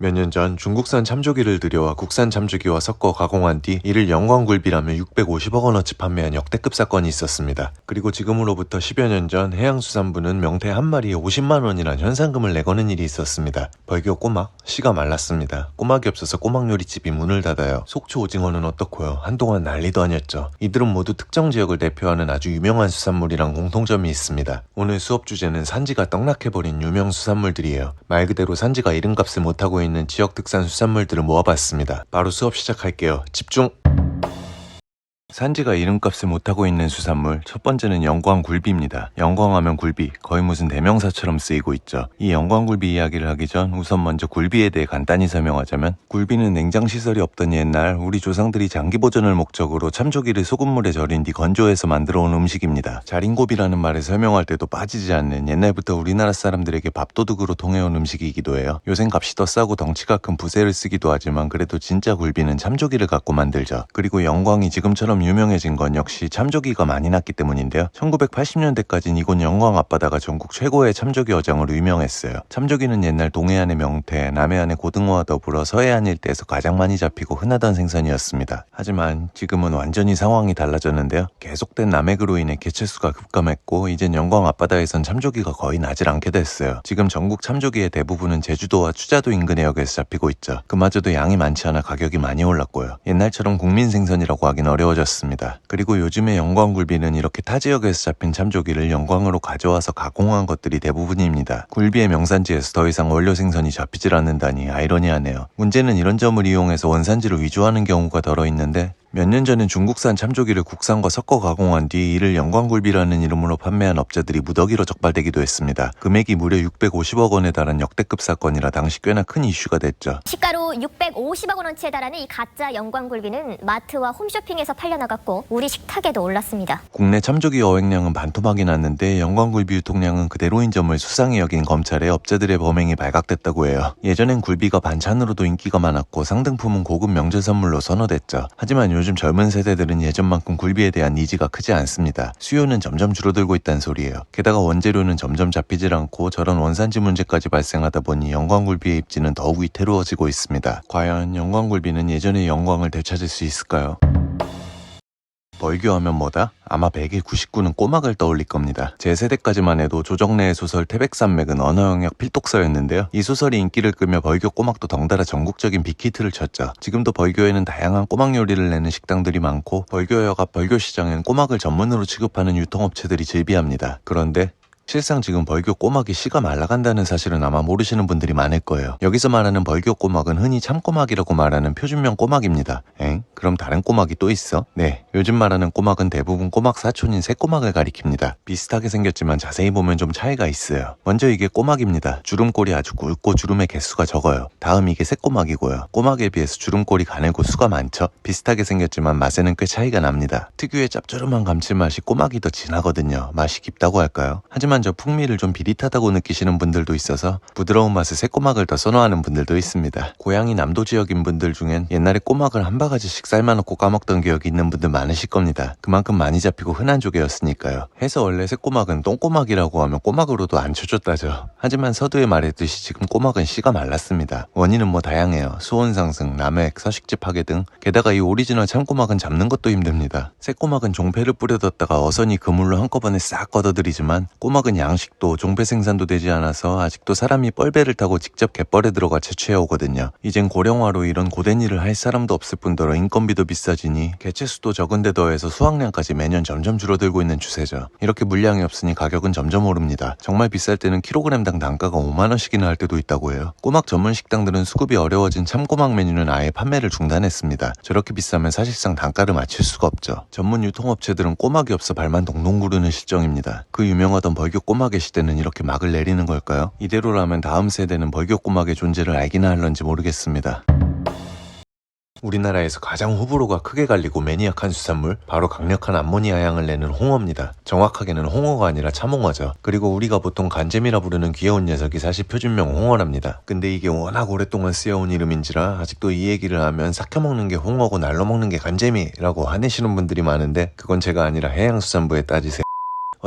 몇 년 전 중국산 참조기를 들여와 국산 참조기와 섞어 가공한 뒤 이를 영광굴비라며 650억 원어치 판매한 역대급 사건이 있었습니다. 그리고 지금으로부터 10여 년 전 해양수산부는 명태 한 마리에 50만 원이란 현상금을 내거는 일이 있었습니다. 벌교 꼬막? 씨가 말랐습니다. 꼬막이 없어서 꼬막 요리집이 문을 닫아요. 속초 오징어는 어떻고요? 한동안 난리도 아니었죠. 이들은 모두 특정 지역을 대표하는 아주 유명한 수산물이랑 공통점이 있습니다. 오늘 수업 주제는 산지가 떡락해버린 유명 수산물들이에요. 말 그대로 산지가 이름값을 못하고 있는 지역 특산 수산물들을 모아봤습니다. 바로 수업 시작할게요. 집중! 산지가 이름값을 못하고 있는 수산물, 첫 번째는 영광굴비입니다. 영광하면 굴비, 거의 무슨 대명사처럼 쓰이고 있죠. 이 영광굴비 이야기를 하기 전 우선 먼저 굴비에 대해 간단히 설명하자면, 굴비는 냉장시설이 없던 옛날 우리 조상들이 장기보존을 목적으로 참조기를 소금물에 절인 뒤 건조해서 만들어 온 음식입니다. 자린고비라는 말을 설명할 때도 빠지지 않는 옛날부터 우리나라 사람들에게 밥도둑으로 통해온 음식이기도 해요. 요샌 값이 더 싸고 덩치가 큰 부세를 쓰기도 하지만 그래도 진짜 굴비는 참조기를 갖고 만들죠. 그리고 영광이 지금처럼 유명해진 건 역시 참조기가 많이 났기 때문인데요. 1980년대까지는 이곳 영광 앞바다가 전국 최고의 참조기 어장으로 유명했어요. 참조기는 옛날 동해안의 명태, 남해안의 고등어와 더불어 서해안 일대에서 가장 많이 잡히고 흔하던 생선이었습니다. 하지만 지금은 완전히 상황이 달라졌는데요. 계속된 남획으로 인해 개체수가 급감했고 이젠 영광 앞바다에선 참조기가 거의 나질 않게 됐어요. 지금 전국 참조기의 대부분은 제주도와 추자도 인근 해역에서 잡히고 있죠. 그마저도 양이 많지 않아 가격이 많이 올랐고요. 옛날처럼 국민 생선이라고 하긴 어려워졌습니다. 그리고 요즘의 영광굴비는 이렇게 타 지역에서 잡힌 참조기를 영광으로 가져와서 가공한 것들이 대부분입니다. 굴비의 명산지에서 더 이상 원료 생선이 잡히질 않는다니 아이러니하네요. 문제는 이런 점을 이용해서 원산지를 위조하는 경우가 덜어 있는데, 몇 년 전엔 중국산 참조기를 국산과 섞어 가공한 뒤 이를 영광굴비라는 이름으로 판매한 업자들이 무더기로 적발되기도 했습니다. 금액이 무려 650억 원에 달한 역대급 사건이라 당시 꽤나 큰 이슈가 됐죠. 시가로 650억 원어치에 달하는 이 가짜 영광굴비는 마트와 홈쇼핑에서 팔려나갔고 우리 식탁에도 올랐습니다. 국내 참조기 어획량은 반토막이 났는데 영광굴비 유통량은 그대로인 점을 수상히 여긴 검찰에 업자들의 범행이 발각됐다고 해요. 예전엔 굴비가 반찬으로도 인기가 많았고 상등품은 고급 명절 선물로 선호됐죠. 하지만 요즘 젊은 세대들은 예전만큼 굴비에 대한 니즈가 크지 않습니다. 수요는 점점 줄어들고 있다는 소리예요. 게다가 원재료는 점점 잡히질 않고 저런 원산지 문제까지 발생하다 보니 영광굴비의 입지는 더욱 위태로워지고 있습니다. 과연 영광굴비는 예전의 영광을 되찾을 수 있을까요? 벌교하면 뭐다? 아마 100의 99는 꼬막을 떠올릴 겁니다. 제 세대까지만 해도 조정래의 소설 태백산맥은 언어영역 필독서였는데요. 이 소설이 인기를 끌며 벌교 꼬막도 덩달아 전국적인 빅히트를 쳤죠. 지금도 벌교에는 다양한 꼬막 요리를 내는 식당들이 많고 벌교역 앞 벌교시장엔 꼬막을 전문으로 취급하는 유통업체들이 즐비합니다. 그런데 실상 지금 벌교 꼬막이 씨가 말라간다는 사실은 아마 모르시는 분들이 많을 거예요. 여기서 말하는 벌교 꼬막은 흔히 참꼬막이라고 말하는 표준명 꼬막입니다. 그럼 다른 꼬막이 또 있어? 네, 요즘 말하는 꼬막은 대부분 꼬막 사촌인 새꼬막을 가리킵니다. 비슷하게 생겼지만 자세히 보면 좀 차이가 있어요. 먼저 이게 꼬막입니다. 주름꼴이 아주 굵고 주름의 개수가 적어요. 다음 이게 새꼬막이고요. 꼬막에 비해서 주름꼴이 가늘고 수가 많죠. 비슷하게 생겼지만 맛에는 꽤 차이가 납니다. 특유의 짭조름한 감칠맛이 꼬막이 더 진하거든요. 맛이 깊다고 할까요? 하지만 저 풍미를 좀 비릿하다고 느끼시는 분들도 있어서 부드러운 맛의 새꼬막을 더 선호하는 분들도 있습니다. 고향이 남도 지역인 분들 중엔 옛날에 꼬막을 한 바가지씩 삶아놓고 까먹던 기억이 있는 분들 많으실 겁니다. 그만큼 많이 잡히고 흔한 조개였으니까요. 해서 원래 새꼬막은 똥꼬막이라고 하면 꼬막으로도 안 쳐줬다죠. 하지만 서두에 말했듯이 지금 꼬막은 씨가 말랐습니다. 원인은 뭐 다양해요. 수온 상승, 남획, 서식지 파괴 등. 게다가 이 오리지널 참꼬막은 잡는 것도 힘듭니다. 새꼬막은 종패를 뿌려뒀다가 어선이 그물로 한꺼번에 싹 걷어들이지만 꼬막은 양식도 종패 생산도 되지 않아서 아직도 사람이 뻘배를 타고 직접 갯벌에 들어가 채취해 오거든요. 이젠 고령화로 이런 고된 일을 할 사람도 없을 뿐더러 인건비도 비싸지니 개체수도 적은데 더해서 수확량까지 매년 점점 줄어들고 있는 추세죠. 이렇게 물량이 없으니 가격은 점점 오릅니다. 정말 비쌀 때는 킬로그램당 단가가 5만원씩이나 할 때도 있다고 해요. 꼬막 전문 식당들은 수급이 어려워진 참꼬막 메뉴는 아예 판매를 중단했습니다. 저렇게 비싸면 사실상 단가를 맞출 수가 없죠. 전문 유통업체들은 꼬막이 없어 발만 동동 구르는 실정입니다. 그 유명하던 벌교 꼬막의 시대는 이렇게 막을 내리는 걸까요? 이대로라면 다음 세대는 벌교 꼬막의 존재를 알기나 할런지 모르겠습니다. 우리나라에서 가장 호불호가 크게 갈리고 매니악한 수산물, 바로 강력한 암모니아 향을 내는 홍어입니다. 정확하게는 홍어가 아니라 참홍어죠. 그리고 우리가 보통 간잼이라 부르는 귀여운 녀석이 사실 표준명 홍어랍니다. 근데 이게 워낙 오랫동안 쓰여온 이름인지라 아직도 이 얘기를 하면 삭혀먹는 게 홍어고 날로 먹는 게 간잼이라고 화내시는 분들이 많은데, 그건 제가 아니라 해양수산부에 따지세요.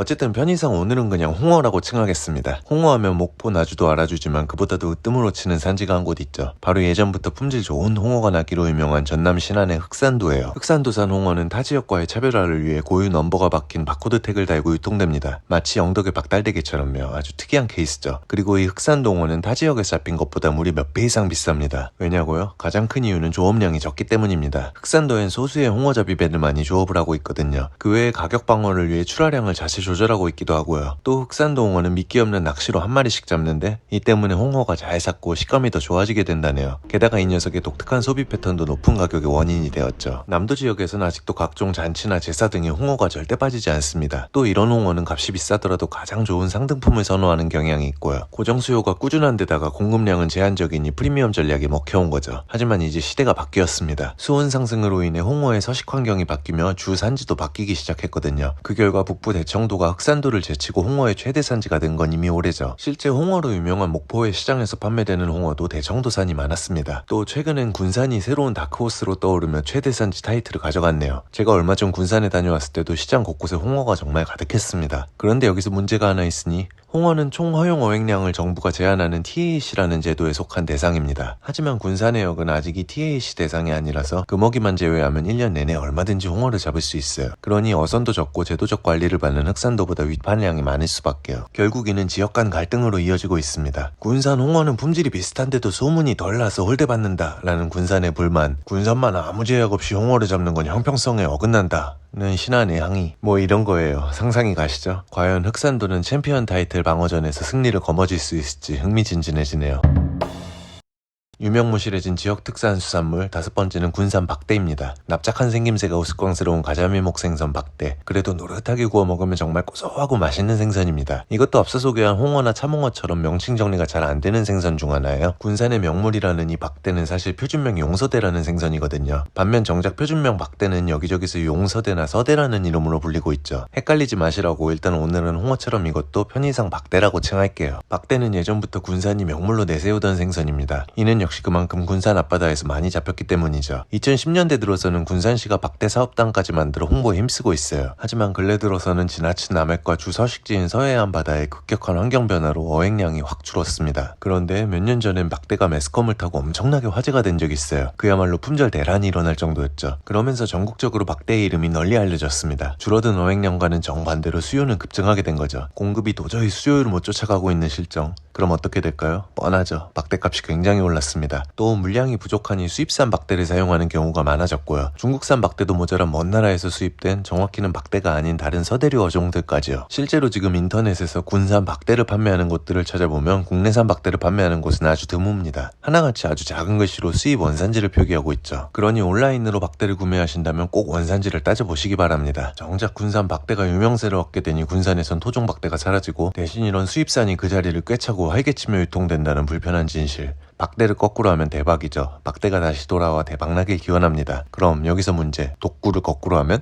어쨌든 편의상 오늘은 그냥 홍어라고 칭하겠습니다. 홍어하면 목포 나주도 알아주지만 그보다도 으뜸으로 치는 산지가 한 곳 있죠. 바로 예전부터 품질 좋은 홍어가 나기로 유명한 전남 신안의 흑산도예요. 흑산도산 홍어는 타 지역과의 차별화를 위해 고유 넘버가 박힌 바코드 택을 달고 유통됩니다. 마치 영덕의 박달대게처럼요. 아주 특이한 케이스죠. 그리고 이 흑산도 홍어는 타 지역에서 잡힌 것보다 무려 몇 배 이상 비쌉니다. 왜냐고요? 가장 큰 이유는 조업량이 적기 때문입니다. 흑산도엔 소수의 홍어잡이 배를 많이 조업을 하고 있거든요. 그 외에 가격 방어를 위해 출하량을 자체 조절하고 있기도 하고요. 또 흑산도 홍어는 미끼 없는 낚시로 한 마리씩 잡는데 이 때문에 홍어가 잘 삭고 식감이 더 좋아지게 된다네요. 게다가 이 녀석의 독특한 소비 패턴도 높은 가격의 원인이 되었죠. 남도 지역에서는 아직도 각종 잔치나 제사 등의 홍어가 절대 빠지지 않습니다. 또 이런 홍어는 값이 비싸더라도 가장 좋은 상등품을 선호하는 경향이 있고요. 고정 수요가 꾸준한 데다가 공급량은 제한적이니 프리미엄 전략이 먹혀온 거죠. 하지만 이제 시대가 바뀌었습니다. 수온 상승으로 인해 홍어의 서식 환경이 바뀌며 주 산지도 바뀌기 시작했거든요. 그 결과 북부 대청도가 흑산도를 제치고 홍어의 최대 산지가 된 건 이미 오래죠. 실제 홍어로 유명한 목포의 시장에서 판매되는 홍어도 대청도산이 많았습니다. 또 최근엔 군산이 새로운 다크호스로 떠오르며 최대 산지 타이틀을 가져갔네요. 제가 얼마 전 군산에 다녀왔을 때도 시장 곳곳에 홍어가 정말 가득했습니다. 그런데 여기서 문제가 하나 있으니 홍어는 총 허용 어획량을 정부가 제한하는 TAC라는 제도에 속한 대상입니다. 하지만 군산해역은 아직 이 TAC 대상이 아니라서 금어기만 제외하면 1년 내내 얼마든지 홍어를 잡을 수 있어요. 그러니 어선도 적고 제도적 관리를 받는 흑산도보다 윗판량이 많을 수밖에요. 결국 이는 지역 간 갈등으로 이어지고 있습니다. 군산 홍어는 품질이 비슷한데도 소문이 덜 나서 홀대받는다 라는 군산의 불만, 군산만 아무 제약 없이 홍어를 잡는 건 형평성에 어긋난다 는 신안의 항의, 뭐 이런 거예요. 상상이 가시죠? 과연 흑산도는 챔피언 타이틀 방어전에서 승리를 거머쥘 수 있을지 흥미진진해지네요. 유명무실해진 지역 특산 수산물 다섯 번째는 군산 박대입니다. 납작한 생김새가 우스꽝스러운 가자미목 생선 박대. 그래도 노릇하게 구워 먹으면 정말 고소하고 맛있는 생선입니다. 이것도 앞서 소개한 홍어나 참홍어처럼 명칭 정리가 잘 안 되는 생선 중 하나예요. 군산의 명물이라는 이 박대는 사실 표준명 용서대라는 생선이거든요. 반면 정작 표준명 박대는 여기저기서 용서대나 서대라는 이름으로 불리고 있죠. 헷갈리지 마시라고 일단 오늘은 홍어처럼 이것도 편의상 박대라고 칭할게요. 박대는 예전부터 군산이 명물로 내세우던 생선입니다. 이는 역시 그만큼 군산 앞바다에서 많이 잡혔기 때문이죠. 2010년대 들어서는 군산시가 박대 사업단까지 만들어 홍보에 힘쓰고 있어요. 하지만 근래 들어서는 지나친 남해과 주 서식지인 서해안 바다의 급격한 환경 변화로 어획량이 확 줄었습니다. 그런데 몇 년 전엔 박대가 매스컴을 타고 엄청나게 화제가 된 적이 있어요. 그야말로 품절 대란이 일어날 정도였죠. 그러면서 전국적으로 박대의 이름이 널리 알려졌습니다. 줄어든 어획량과는 정반대로 수요는 급증하게 된 거죠. 공급이 도저히 수요를 못 쫓아가고 있는 실정. 그럼 어떻게 될까요? 뻔하죠. 박대값이 굉장히 올랐습니다. 또 물량이 부족하니 수입산 박대를 사용하는 경우가 많아졌고요. 중국산 박대도 모자란 먼 나라에서 수입된 정확히는 박대가 아닌 다른 서대류 어종들까지요. 실제로 지금 인터넷에서 군산 박대를 판매하는 곳들을 찾아보면 국내산 박대를 판매하는 곳은 아주 드뭅니다. 하나같이 아주 작은 글씨로 수입 원산지를 표기하고 있죠. 그러니 온라인으로 박대를 구매하신다면 꼭 원산지를 따져보시기 바랍니다. 정작 군산 박대가 유명세를 얻게 되니 군산에선 토종 박대가 사라지고 대신 이런 수입산이 그 자리를 꿰차고 활개치며 유통된다는 불편한 진실. 박대를 거꾸로 하면 대박이죠. 박대가 다시 돌아와 대박나길 기원합니다. 그럼 여기서 문제. 독구를 거꾸로 하면?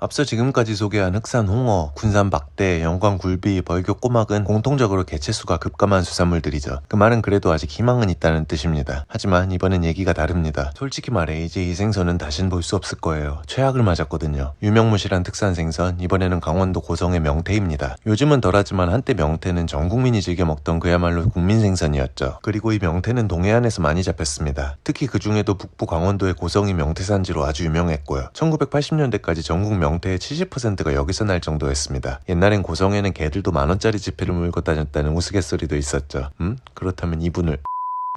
앞서 지금까지 소개한 흑산 홍어, 군산 박대, 영광 굴비, 벌교 꼬막은 공통적으로 개체수가 급감한 수산물들이죠. 그 말은 그래도 아직 희망은 있다는 뜻입니다. 하지만 이번엔 얘기가 다릅니다. 솔직히 말해 이제 이 생선은 다신 볼 수 없을 거예요. 최악을 맞았거든요. 유명무실한 특산 생선, 이번에는 강원도 고성의 명태입니다. 요즘은 덜하지만 한때 명태는 전 국민이 즐겨 먹던 그야말로 국민 생선이었죠. 그리고 이 명태는 동해안에서 많이 잡혔습니다. 특히 그 중에도 북부 강원도의 고성이 명태산지로 아주 유명했고요. 1980년대까지 전국 명태의 70%가 여기서 날 정도였습니다. 옛날엔 고성에는 개들도 만원짜리 지폐를 물고 다녔다는 우스갯소리도 있었죠. 그렇다면 이분을...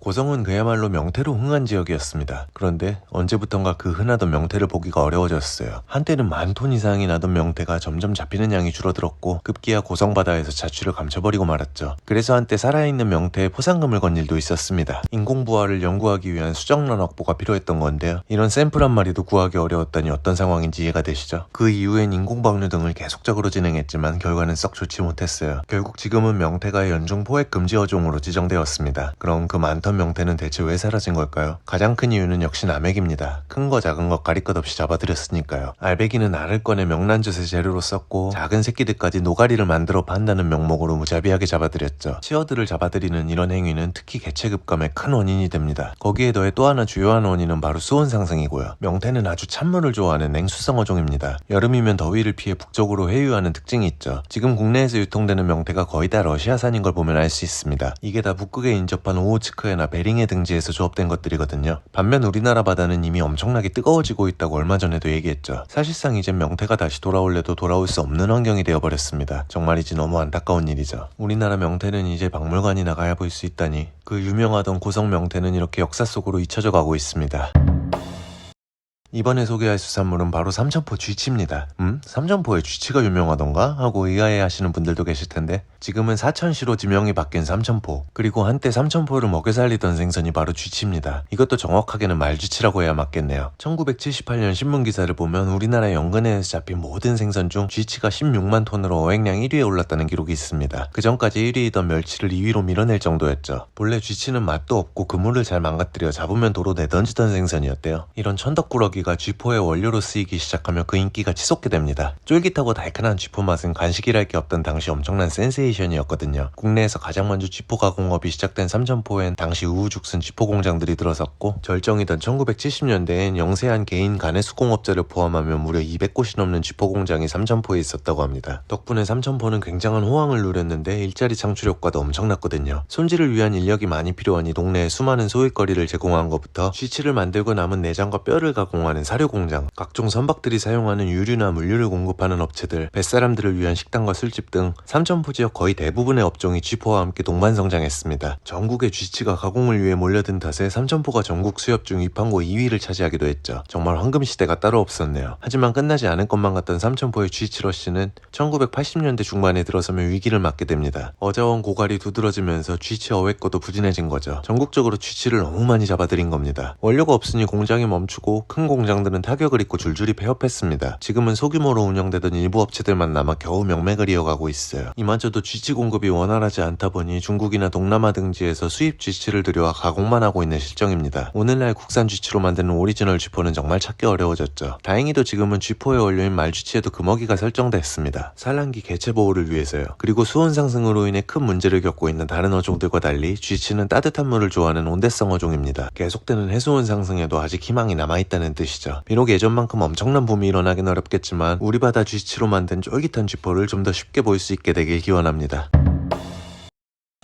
고성은 그야말로 명태로 흥한 지역이었습니다. 그런데 언제부턴가 그 흔하던 명태를 보기가 어려워졌어요. 한때는 10,000톤 이상이 나던 명태가 점점 잡히는 양이 줄어들었고 급기야 고성 바다에서 자취를 감춰버리고 말았죠. 그래서 한때 살아있는 명태에 포상금을 건 일도 있었습니다. 인공부화를 연구하기 위한 수정란 확보가 필요했던 건데요. 이런 샘플 한 마리도 구하기 어려웠다니 어떤 상황인지 이해가 되시죠? 그 이후엔 인공방류 등을 계속적으로 진행했지만 결과는 썩 좋지 못했어요. 결국 지금은 명태가 연중 포획 금지 어종으로 지정되었습니다. 그럼 그 많던 있던 명태는 대체 왜 사라진 걸까요? 가장 큰 이유는 역시 남획입니다. 큰 거 작은 거 가릴 것 없이 잡아들였으니까요. 알배기는 알을 꺼내 명란젓의 재료로 썼고 작은 새끼들까지 노가리를 만들어 판다는 명목으로 무자비하게 잡아들였죠. 치어들을 잡아들이는 이런 행위는 특히 개체급감의 큰 원인이 됩니다. 거기에 더해 또 하나 주요한 원인은 바로 수온 상승이고요. 명태는 아주 찬물을 좋아하는 냉수성 어종입니다. 여름이면 더위를 피해 북쪽으로 회유하는 특징이 있죠. 지금 국내에서 유통되는 명태가 거의 다 러시아산인 걸 보면 알 수 있습니다. 이게 다 북극에 인접한 오호츠크해나 베링해 등지에서 조업된 것들이거든요. 반면 우리나라 바다는 이미 엄청나게 뜨거워지고 있다고 얼마 전에도 얘기했죠. 사실상 이젠 명태가 다시 돌아올래도 돌아올 수 없는 환경이 되어버렸습니다. 정말이지 너무 안타까운 일이죠. 우리나라 명태는 이제 박물관이나 가야 볼 수 있다니 그 유명하던 고성 명태는 이렇게 역사 속으로 잊혀져 가고 있습니다. 이번에 소개할 수산물은 바로 삼천포 쥐치입니다. 삼천포에 쥐치가 유명하던가? 하고 의아해 하시는 분들도 계실 텐데 지금은 사천시로 지명이 바뀐 삼천포, 그리고 한때 삼천포를 먹여 살리던 생선이 바로 쥐치입니다. 이것도 정확하게는 말쥐치라고 해야 맞겠네요. 1978년 신문기사를 보면 우리나라 연근해에서 잡힌 모든 생선 중 쥐치가 16만 톤으로 어획량 1위에 올랐다는 기록이 있습니다. 그 전까지 1위이던 멸치를 2위로 밀어낼 정도였죠. 본래 쥐치는 맛도 없고 그물을 잘 망가뜨려 잡으면 도로 내던지던 생선이었대요. 이런 천덕꾸러기가 쥐포의 원료로 쓰이기 시작하며 그 인기가 치솟게 됩니다. 쫄깃하고 달큰한 쥐포 맛은 간식이랄 게 없던 당시 엄청난 센세이션이었거든요. 국내에서 가장 먼저 쥐포 가공업이 시작된 삼천포엔 당시 우후죽순 쥐포 공장들이 들어섰고 절정이던 1970년대엔 영세한 개인 가내수공업자를 포함하며 무려 200곳이 넘는 쥐포 공장이 삼천포에 있었다고 합니다. 덕분에 삼천포는 굉장한 호황을 누렸는데 일자리 창출 효과도 엄청났거든요. 손질을 위한 인력이 많이 필요하니 동네에 수많은 소일거리를 제공한 것부터 쥐치를 만들고 남은 내장과 뼈를 가공하는 사료공장, 각종 선박들이 사용하는 유류나 물류를 공급하는 업체들, 뱃사람들을 위한 식당과 술집 등 삼천포 지역 거의 대부분의 업종이 쥐포와 함께 동반성장했습니다. 전국의 쥐치가 가공을 위해 몰려든 탓에 삼천포가 전국 수협 중 위판고 2위를 차지하기도 했죠. 정말 황금시대가 따로 없었네요. 하지만 끝나지 않을 것만 같던 삼천포의 쥐치러시는 1980년대 중반에 들어서면 위기를 맞게 됩니다. 어자원 고갈이 두드러지면서 쥐치 어획거도 부진해진 거죠. 전국적으로 쥐치를 너무 많이 잡아들인 겁니다. 원료가 없으니 공장이 멈추고 큰 공장들은 타격을 입고 줄줄이 폐업했습니다. 지금은 소규모로 운영되던 일부 업체들만 남아 겨우 명맥을 이어가고 있어요. 이마저도 쥐치 공급이 원활하지 않다 보니 중국이나 동남아 등지에서 수입 쥐치를 들여와 가공만 하고 있는 실정입니다. 오늘날 국산 쥐치로 만드는 오리지널 쥐포는 정말 찾기 어려워졌죠. 다행히도 지금은 쥐포의 원료인 말쥐치에도 금어기가 설정됐습니다. 산란기 개체 보호를 위해서요. 그리고 수온 상승으로 인해 큰 문제를 겪고 있는 다른 어종들과 달리 쥐치는 따뜻한 물을 좋아하는 온대성 어종입니다. 계속되는 해수온 상승에도 아직 희망이 남아있다는 뜻이죠. 비록 예전만큼 엄청난 붐이 일어나긴 어렵겠지만 우리 바다 쥐치로 만든 쫄깃한 쥐포를 좀 더 쉽게 볼 수 있게 되길 기원합니다.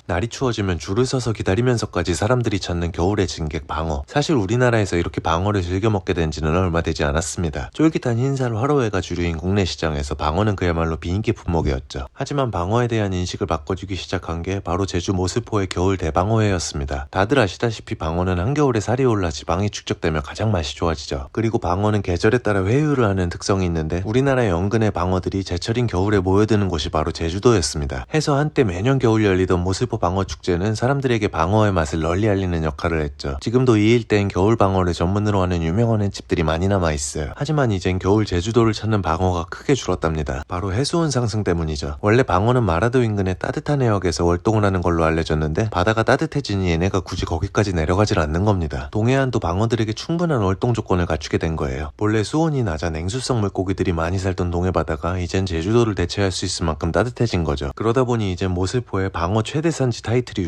날이 추워지면 줄을 서서 기다리면서까지 사람들이 찾는 겨울의 진객 방어. 사실 우리나라에서 이렇게 방어를 즐겨 먹게 된 지는 얼마 되지 않았습니다. 쫄깃한 흰살 화로회가 주류인 국내 시장에서 방어는 그야말로 비인기 품목이었죠. 하지만 방어에 대한 인식을 바꿔주기 시작한 게 바로 제주 모슬포의 겨울 대방어회였습니다. 다들 아시다시피 방어는 한겨울에 살이 올라 지방이 축적되며 가장 맛이 좋아지죠. 그리고 방어는 계절에 따라 회유를 하는 특성이 있는데 우리나라의 연근의 방어들이 제철인 겨울에 모여드는 곳이 바로 제주도였습니다. 해서 한때 매년 겨울 열리던 모슬포 방어 축제는 사람들에게 방어의 맛을 널리 알리는 역할을 했죠. 지금도 이 일대엔 겨울 방어를 전문으로 하는 유명한 횟집들이 많이 남아있어요. 하지만 이젠 겨울 제주도를 찾는 방어가 크게 줄었답니다. 바로 해수온 상승 때문이죠. 원래 방어는 마라도 인근의 따뜻한 해역에서 월동을 하는 걸로 알려졌는데 바다가 따뜻해지니 얘네가 굳이 거기까지 내려가질 않는 겁니다. 동해안도 방어들에게 충분한 월동 조건을 갖추게 된 거예요. 본래 수온이 낮아 냉수성 물고기들이 많이 살던 동해바다가 이젠 제주도를 대체할 수 있을 만큼 따뜻해진 거죠. 그러다 보니 이젠 모슬포의 방어 최대 산지 타이틀이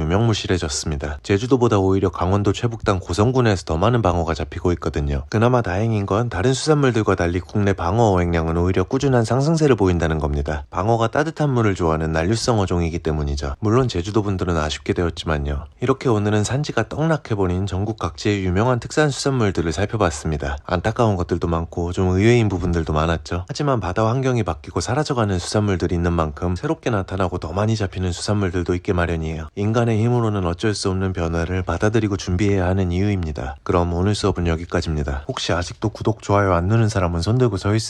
유명무실해졌습니다. 제주도보다 오히려 강원도 최북단 고성군에서 더 많은 방어가 잡히고 있거든요. 그나마 다행인 건 다른 수산물들과 달리 국내 방어 어획량은 오히려 꾸준한 상승세를 보인다는 겁니다. 방어가 따뜻한 물을 좋아하는 난류성 어종이기 때문이죠. 물론 제주도 분들은 아쉽게 되었지만요. 이렇게 오늘은 산지가 떡락해버린 전국 각지의 유명한 특산 수산물들을 살펴봤습니다. 안타까운 것들도 많고 좀 의외인 부분들도 많았죠. 하지만 바다 환경이 바뀌고 사라져가는 수산물들이 있는 만큼 새롭게 나타나고 더 많이 잡히는 수산물들도 있게 마련이에요. 인간의 힘으로는 어쩔 수 없는 변화를 받아들이고 준비해야 하는 이유입니다. 그럼 오늘 수업은 여기까지입니다. 혹시 아직도 구독, 좋아요 안 누른 사람은 손들고 서 있으세요.